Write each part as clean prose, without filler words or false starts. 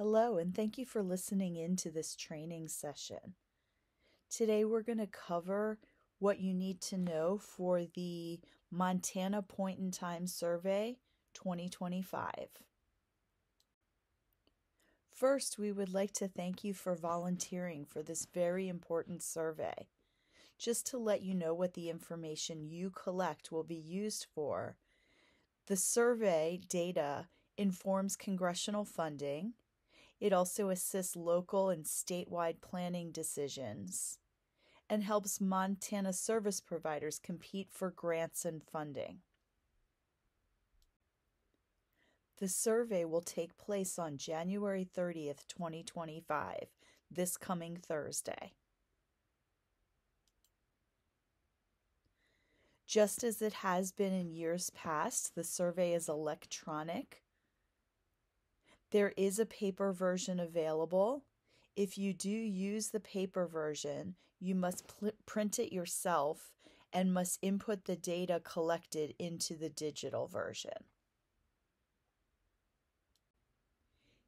Hello, and thank you for listening in to this training session. Today we're going to cover what you need to know for the Montana Point in Time Survey 2025. First, we would like to thank you for volunteering for this very important survey. Just to let you know what the information you collect will be used for, the survey data informs congressional funding. It also assists local and statewide planning decisions and helps Montana service providers compete for grants and funding. The survey will take place on January 30th, 2025, this coming Thursday. Just as it has been in years past, the survey is electronic. There is a paper version available. If you do use the paper version, you must print it yourself and must input the data collected into the digital version.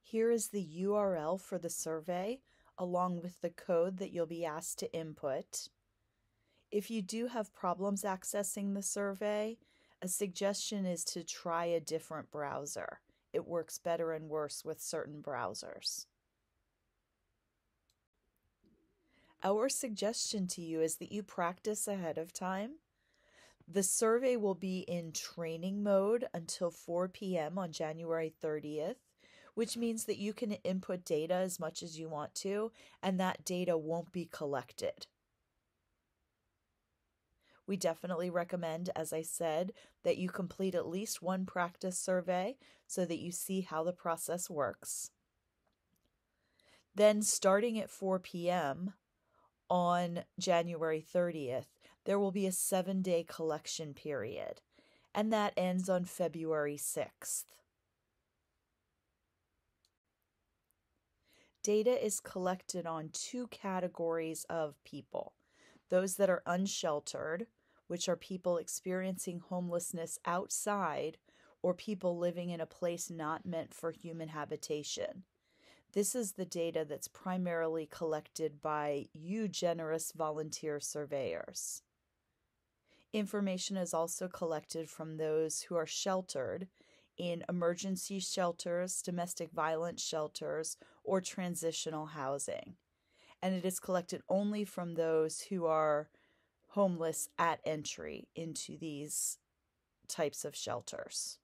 Here is the URL for the survey, along with the code that you'll be asked to input. If you do have problems accessing the survey, a suggestion is to try a different browser. It works better and worse with certain browsers. Our suggestion to you is that you practice ahead of time. The survey will be in training mode until 4 p.m. on January 30th, which means that you can input data as much as you want to, and that data won't be collected. We definitely recommend, as I said, that you complete at least one practice survey so that you see how the process works. Then, starting at 4 p.m. on January 30th, there will be a 7-day collection period, and that ends on February 6th. Data is collected on two categories of people: those that are unsheltered, which are people experiencing homelessness outside or people living in a place not meant for human habitation. This is the data that's primarily collected by you generous volunteer surveyors. Information is also collected from those who are sheltered in emergency shelters, domestic violence shelters, or transitional housing. And it is collected only from those who are homeless at entry into these types of shelters.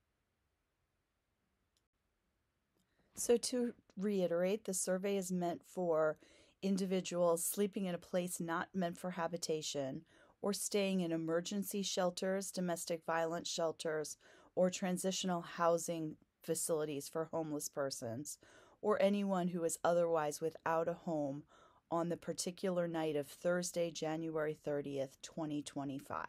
So to reiterate, the survey is meant for individuals sleeping in a place not meant for habitation or staying in emergency shelters, domestic violence shelters, or transitional housing facilities for homeless persons, or anyone who is otherwise without a home on the particular night of Thursday, January 30th, 2025.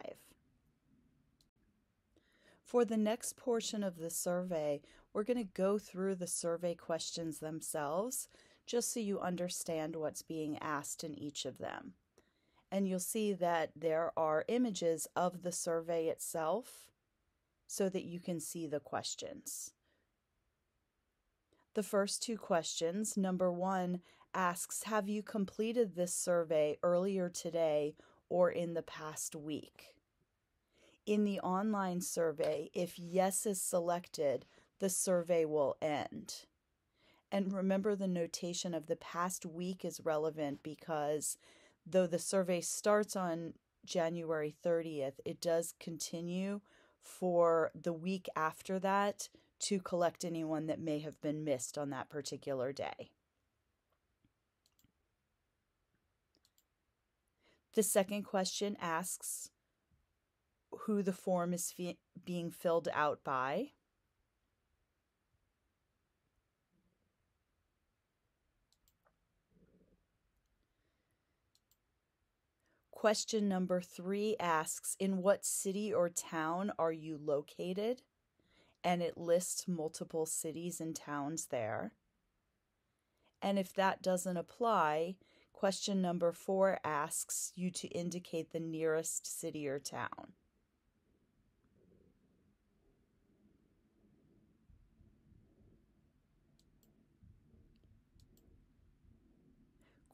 For the next portion of the survey, we're going to go through the survey questions themselves, just so you understand what's being asked in each of them. And you'll see that there are images of the survey itself so that you can see the questions. The first two questions, number 1 asks, have you completed this survey earlier today or in the past week? In the online survey, if yes is selected, the survey will end. And remember, the notation of the past week is relevant because though the survey starts on January 30th, it does continue for the week after that to collect anyone that may have been missed on that particular day. The second question asks who the form is being filled out by. Question number 3 asks, in what city or town are you located? And it lists multiple cities and towns there. And if that doesn't apply, question number 4 asks you to indicate the nearest city or town.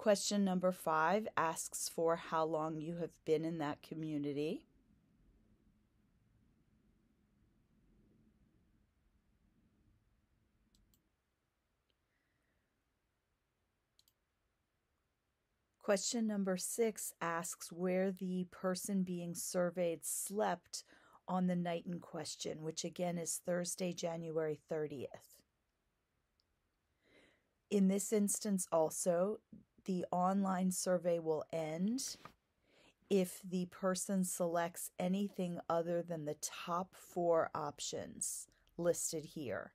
Question number 5 asks for how long you have been in that community. Question number 6 asks where the person being surveyed slept on the night in question, which again is Thursday, January 30th. In this instance also, the online survey will end if the person selects anything other than the top 4 options listed here,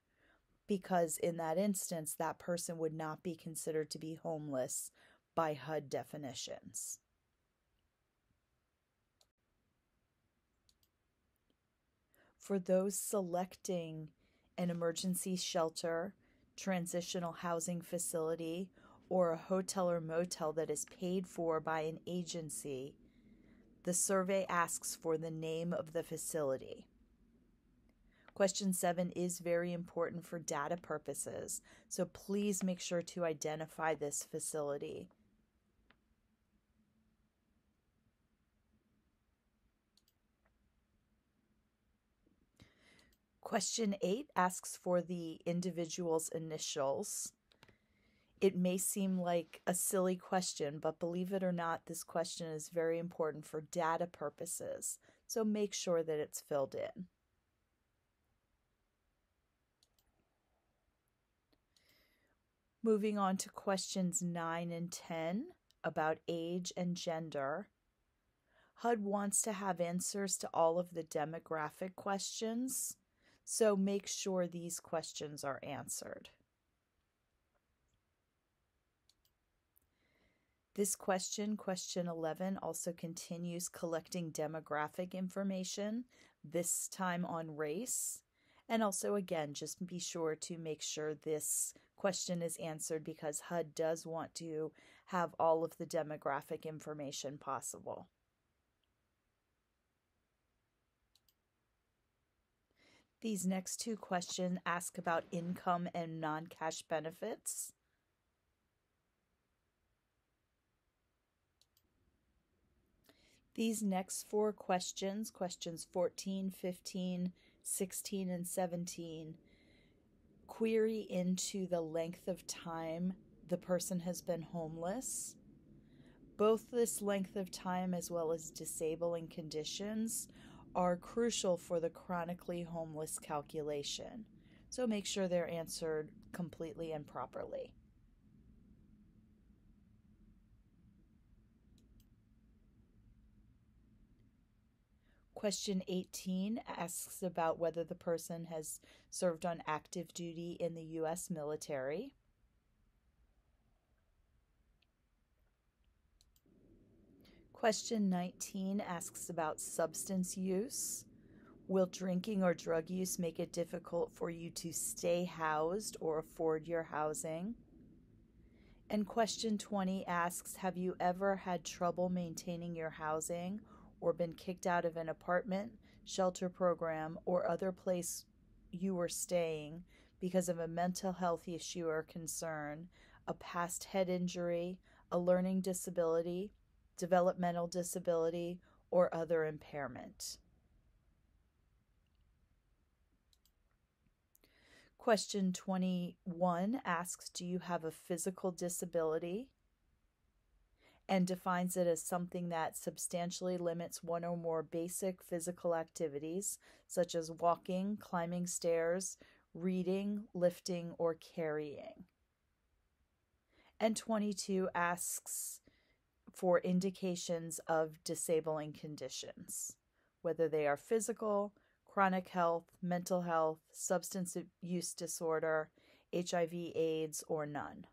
because in that instance, that person would not be considered to be homeless by HUD definitions. For those selecting an emergency shelter, transitional housing facility, or a hotel or motel that is paid for by an agency, the survey asks for the name of the facility. Question 7 is very important for data purposes, so please make sure to identify this facility. Question 8 asks for the individual's initials. It may seem like a silly question, but believe it or not, this question is very important for data purposes, so make sure that it's filled in. Moving on to questions 9 and 10 about age and gender. HUD wants to have answers to all of the demographic questions, so make sure these questions are answered. This question, question 11, also continues collecting demographic information, this time on race. And also, again, just be sure to make sure this question is answered because HUD does want to have all of the demographic information possible. These next 2 questions ask about income and non-cash benefits. These next 4 questions, questions 14, 15, 16, and 17, query into the length of time the person has been homeless. Both this length of time as well as disabling conditions are crucial for the chronically homeless calculation, so make sure they're answered completely and properly. Question 18 asks about whether the person has served on active duty in the U.S. military. Question 19 asks about substance use. Will drinking or drug use make it difficult for you to stay housed or afford your housing? And question 20 asks, have you ever had trouble maintaining your housing or been kicked out of an apartment, shelter program, or other place you were staying because of a mental health issue or concern, a past head injury, a learning disability, developmental disability, or other impairment? Question 21 asks, do you have a physical disability? And defines it as something that substantially limits one or more basic physical activities, such as walking, climbing stairs, reading, lifting, or carrying. And 22 asks for indications of disabling conditions, whether they are physical, chronic health, mental health, substance use disorder, HIV/AIDS, or none.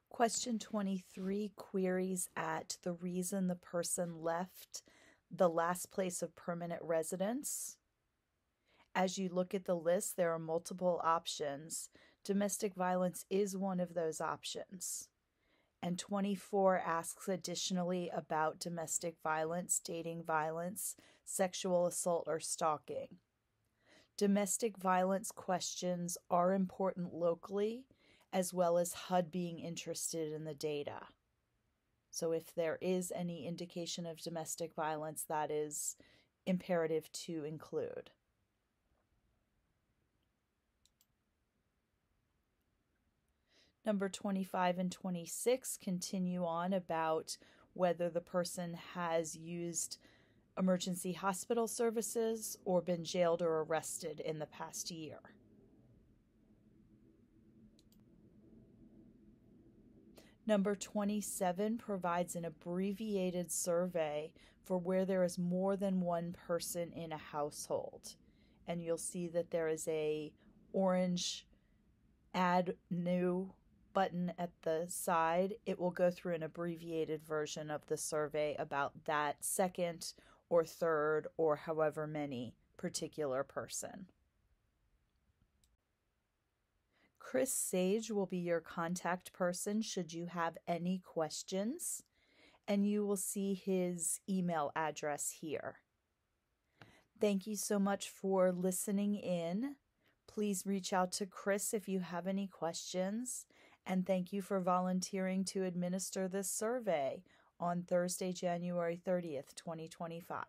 Question 23 queries at the reason the person left the last place of permanent residence. As you look at the list, there are multiple options. Domestic violence is one of those options. And 24 asks additionally about domestic violence, dating violence, sexual assault, or stalking. Domestic violence questions are important locally as well as HUD being interested in the data. So if there is any indication of domestic violence, that is imperative to include. Number 25 and 26 continue on about whether the person has used emergency hospital services or been jailed or arrested in the past year. Number 27 provides an abbreviated survey for where there is more than one person in a household. And you'll see that there is a orange add new button at the side. It will go through an abbreviated version of the survey about that second or third or however many particular person. Chris Sage will be your contact person should you have any questions, and you will see his email address here. Thank you so much for listening in. Please reach out to Chris if you have any questions, and thank you for volunteering to administer this survey on Thursday, January 30th, 2025.